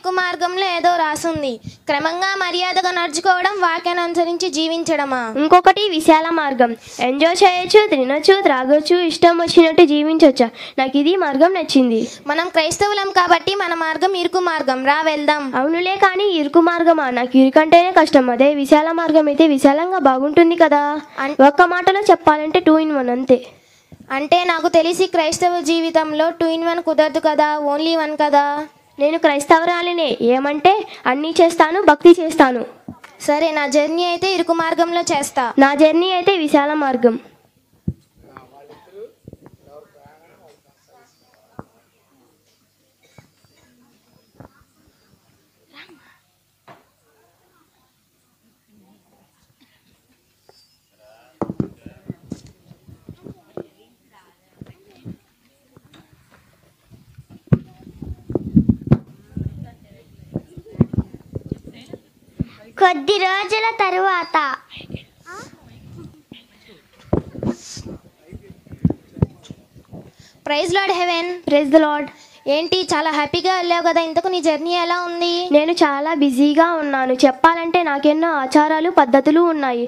ఇరుకు మార్గంలో ఏదో రాసుంది. క్రమంగా మర్యాదగా నడుచుకోవడం, వాక్యాన్ని అనుసరించి జీవించడమా? ఇంకొకటి విశాల మార్గం. ఎంజాయ్ చేయొచ్చు, తినొచ్చు, త్రాగొచ్చు, ఇష్టం వచ్చినట్టు జీవించవచ్చు. నాకు ఇది మార్గం నచ్చింది. మనం క్రైస్తవులం కాబట్టి మన మార్గం ఇరుకు మార్గం. రా వెళ్దాం. అవునులే, కానీ ఇరుకు మార్గమా? నాకు ఇరుకంటేనే కష్టం. అదే విశాల మార్గం అయితే విశాలంగా బాగుంటుంది కదా. ఒక్క మాటలో చెప్పాలంటే 2 in 1 అంతే. అంటే నాకు తెలిసి క్రైస్తవ జీవితంలో 2 in 1 కుదరదు కదా, ఓన్లీ 1 కదా. నేను క్రైస్తవురాలినే. ఏమంటే అన్నీ చేస్తాను, భక్తి చేస్తాను. సరే, నా జర్నీ అయితే ఇరుకు మార్గంలో చేస్తా. నా జర్నీ అయితే విశాల మార్గం. కొద్ది రోజుల తరువాత praise Lord heaven. Praise the Lord. ఏంటి చాలా హ్యాపీగా వెళ్ళావు కదా, ఇంతకు నీ జర్నీ ఎలా ఉంది? నేను చాలా బిజీగా ఉన్నాను. చెప్పాలంటే నాకెన్నో ఆచారాలు పద్ధతులు ఉన్నాయి.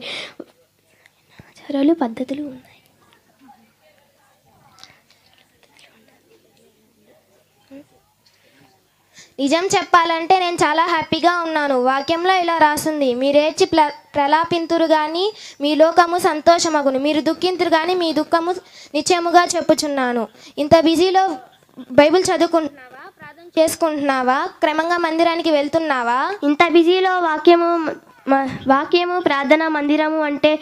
నిజం చెప్పాలంటే నేను చాలా హ్యాపీగా ఉన్నాను. వాక్యంలో ఇలా రాసుంది, మీరేడ్చి ప్రలాపింతురు గాని మీ లోకము సంతోషమగును, మీరు దుఃఖింతురు గాని మీ దుఃఖము నిశ్చయముగా చెప్పుచున్నాను. ఇంత బిజీలో బైబిల్ చదువుకుంటున్నావా, ప్రార్థన చేసుకుంటున్నావా, క్రమంగా మందిరానికి వెళ్తున్నావా? ఇంత బిజీలో వాక్యము ప్రార్థన మందిరము అంటే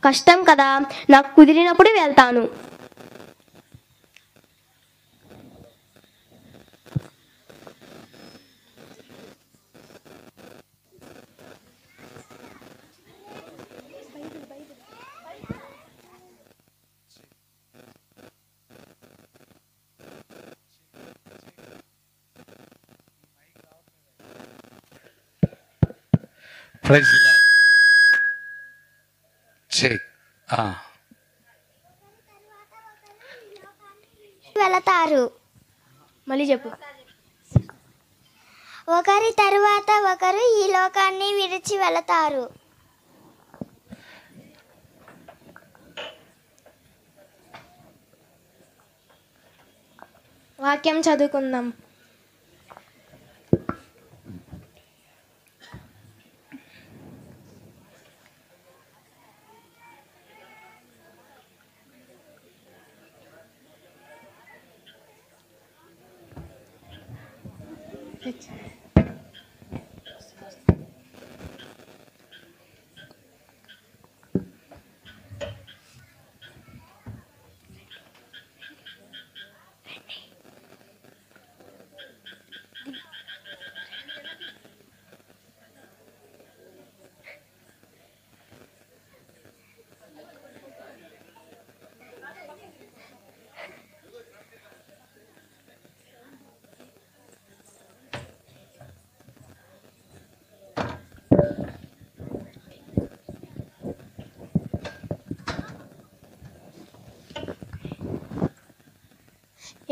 కష్టం కదా. నాకు కుదిరినప్పుడు వెళ్తాను. వెళతారు. మళ్ళీ చెప్పు. ఒకరి తరువాత ఒకరు ఈ లోకాన్ని విడిచి వెళతారు. వాక్యం చదువుకుందాం.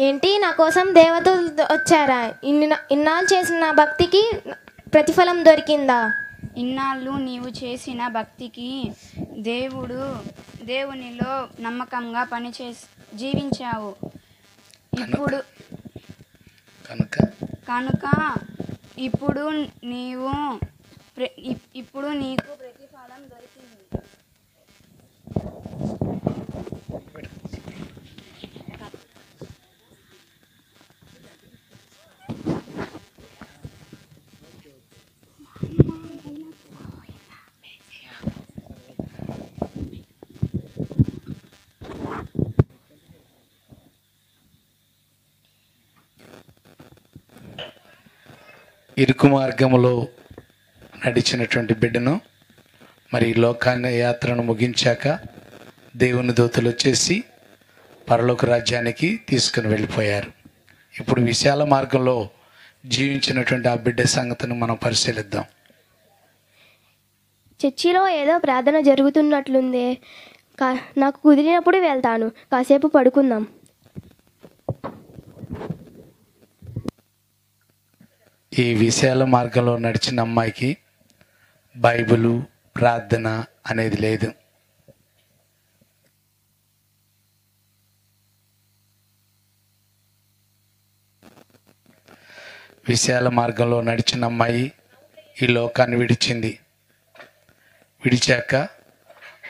ఏంటి, నా కోసం దేవతలు వచ్చారా? ఇన్నాళ్ళు చేసిన భక్తికి ప్రతిఫలం దొరికిందా? ఇన్నాళ్ళు నీవు చేసిన భక్తికి దేవునిలో నమ్మకంగా జీవించావు. ఇప్పుడు కనుక ఇప్పుడు నీకు ప్రతిఫలం దొరికింది. ఇరుకు మార్గములో నడిచినటువంటి బిడ్డను మరి లోకాన్ని యాత్రను ముగించాక దేవుని దూతలు వచ్చేసి పరలోక రాజ్యానికి తీసుకుని వెళ్ళిపోయారు. ఇప్పుడు విశాల మార్గంలో జీవించినటువంటి ఆ బిడ్డ సంగతిని మనం పరిశీలిద్దాం. చర్చిలో ఏదో ప్రార్థన జరుగుతున్నట్లుందే. నాకు కుదిరినప్పుడు వెళ్తాను. కాసేపు పడుకుందాం. ఈ విశాల మార్గంలో నడిచిన అమ్మాయికి బైబిలు ప్రార్థన అనేది లేదు. విశాల మార్గంలో నడిచిన అమ్మాయి ఈ లోకాన్ని విడిచింది. విడిచాక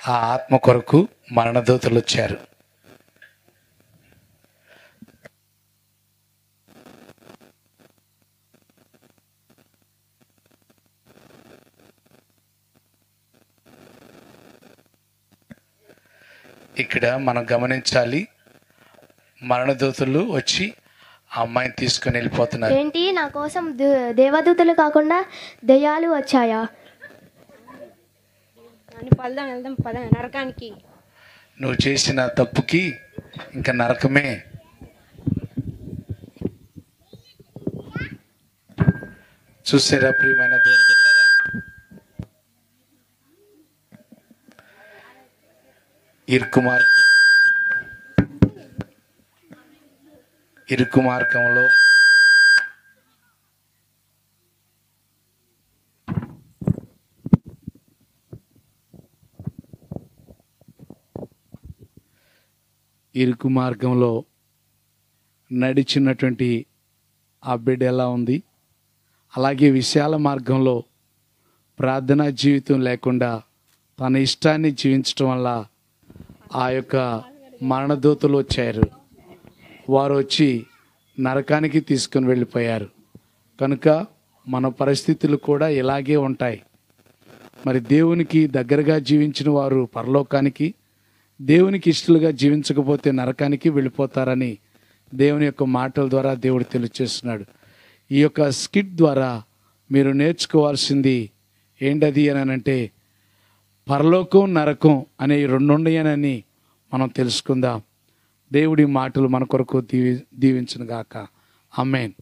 ఆ ఆత్మ కొరకు మరణదూతలు వచ్చారు. ఇక్కడ మనం గమనించాలి, మరణదూతలు వచ్చి ఆ అమ్మాయిని తీసుకొని వెళ్ళిపోతున్నారు. ఏంటి, నా కోసం దేవదూతలు కాకుండా దెయ్యాలు వచ్చాయా? వెళ్దాం పద నరకానికి. నువ్వు చేసిన తప్పుకి ఇంకా నరకమే. చూసారా ప్రియమైన దేవుని బిడ్డలారా, ఇరుకు మార్గంలో నడిచినటువంటి ఆ బిడ్డ ఎలా ఉంది, అలాగే విశాల మార్గంలో ప్రార్థనా జీవితం లేకుండా తన ఇష్టాన్ని జీవించటం వల్ల ఆ యొక్క మరణదూతలు వచ్చారు. వారు వచ్చి నరకానికి తీసుకొని వెళ్ళిపోయారు. కనుక మన పరిస్థితులు కూడా ఇలాగే ఉంటాయి. మరి దేవునికి దగ్గరగా జీవించిన వారు పరలోకానికి, దేవునికి ఇష్టలుగా జీవించకపోతే నరకానికి వెళ్ళిపోతారని దేవుని యొక్క మాటల ద్వారా దేవుడు తెలియజేస్తున్నాడు. ఈ యొక్క స్కిట్ ద్వారా మీరు నేర్చుకోవాల్సింది ఏంటది అని అంటే, పరలోకం నరకం అనే రెండు ఉన్నాయని మనం తెలుసుకుందాం. దేవుడి మాటలు మన కొరకు దీవించును గాక. ఆమేన్.